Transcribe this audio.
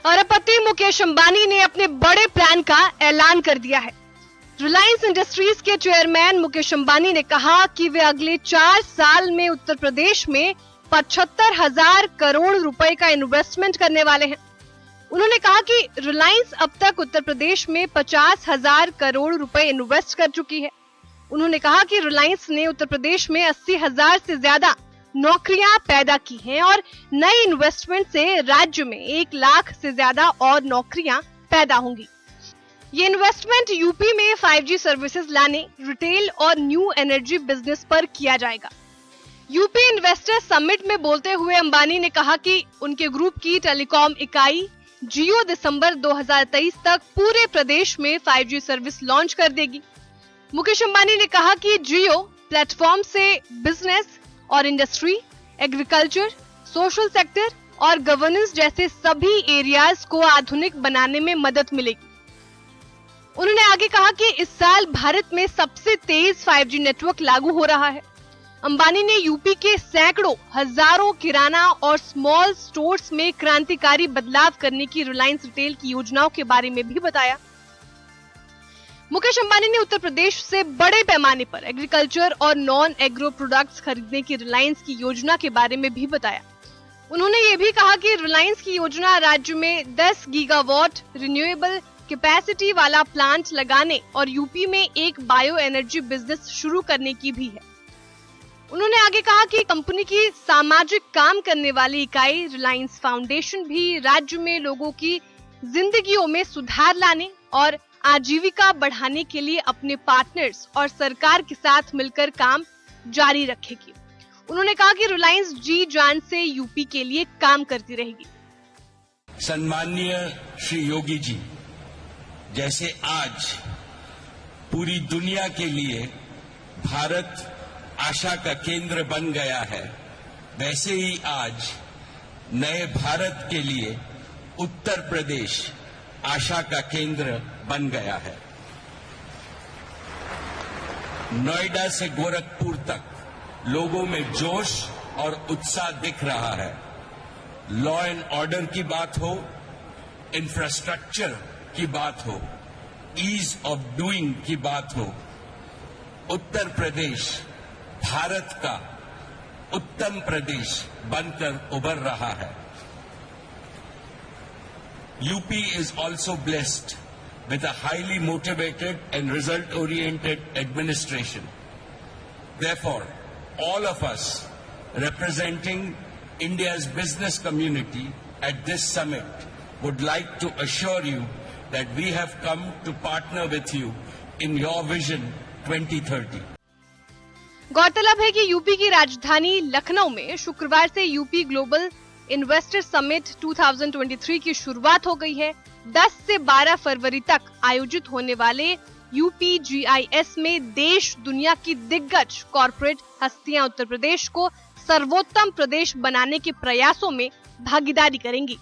अरबपति मुकेश अंबानी ने अपने बड़े प्लान का ऐलान कर दिया है। रिलायंस इंडस्ट्रीज के चेयरमैन मुकेश अंबानी ने कहा कि वे अगले 4 साल में उत्तर प्रदेश में 75,000 करोड़ रुपए का इन्वेस्टमेंट करने वाले हैं। उन्होंने कहा कि रिलायंस अब तक उत्तर प्रदेश में 50,000 करोड़ रुपए इन्वेस्ट कर चुकी है। उन्होंने कहा कि रिलायंस ने उत्तर प्रदेश में 80,000 से ज्यादा नौकरियां पैदा की हैं और नए इन्वेस्टमेंट से राज्य में 1 लाख से ज्यादा और नौकरियां पैदा होंगी। ये इन्वेस्टमेंट यूपी में 5G सर्विसेज लाने, रिटेल और न्यू एनर्जी बिजनेस पर किया जाएगा। यूपी इन्वेस्टर समिट में बोलते हुए अंबानी ने कहा कि उनके ग्रुप की टेलीकॉम इकाई जियो दिसंबर 2023 तक पूरे प्रदेश में 5G सर्विस लॉन्च कर देगी। मुकेश अंबानी ने कहा कि जियो प्लेटफॉर्म से बिजनेस और इंडस्ट्री, एग्रीकल्चर, सोशल सेक्टर और गवर्नेंस जैसे सभी एरियाज को आधुनिक बनाने में मदद मिलेगी। उन्होंने आगे कहा कि इस साल भारत में सबसे तेज 5G नेटवर्क लागू हो रहा है। अंबानी ने यूपी के सैकड़ों हजारों किराना और स्मॉल स्टोर्स में क्रांतिकारी बदलाव करने की रिलायंस रिटेल की योजनाओं के बारे में भी बताया। मुकेश अंबानी ने उत्तर प्रदेश से बड़े पैमाने पर एग्रीकल्चर और नॉन एग्रो प्रोडक्ट्स खरीदने की रिलायंस की योजना के बारे में भी बताया। उन्होंने ये भी कहा कि रिलायंस की योजना राज्य में 10 गीगावाट रिन्यूएबल कैपेसिटी वाला प्लांट लगाने और यूपी में एक बायो एनर्जी बिजनेस शुरू करने की भी है। उन्होंने आगे कहा कि कंपनी की सामाजिक काम करने वाली इकाई रिलायंस फाउंडेशन भी राज्य में लोगों की जिंदगियों में सुधार लाने और आजीविका बढ़ाने के लिए अपने पार्टनर्स और सरकार के साथ मिलकर काम जारी रखेगी। उन्होंने कहा कि रिलायंस जी जान से यूपी के लिए काम करती रहेगी। सम्माननीय श्री योगी जी, जैसे आज पूरी दुनिया के लिए भारत आशा का केंद्र बन गया है, वैसे ही आज नए भारत के लिए उत्तर प्रदेश आशा का केंद्र बन गया है। नोएडा से गोरखपुर तक लोगों में जोश और उत्साह दिख रहा है। लॉ एंड ऑर्डर की बात हो, इंफ्रास्ट्रक्चर की बात हो, ईज ऑफ डूइंग की बात हो, उत्तर प्रदेश भारत का उत्तम प्रदेश बनकर उभर रहा है। UP is also blessed with a highly motivated and result-oriented administration. Therefore, all of us representing India's business community at this summit would like to assure you that we have come to partner with you in your vision 2030. गौरतलब है कि UP की राजधानी लखनऊ में शुक्रवार से UP global investor summit 2023 की शुरुआत हो गई है। 10 से 12 फरवरी तक आयोजित होने वाले UPGIS में देश दुनिया की दिग्गज कॉर्पोरेट हस्तियां उत्तर प्रदेश को सर्वोत्तम प्रदेश बनाने के प्रयासों में भागीदारी करेंगी।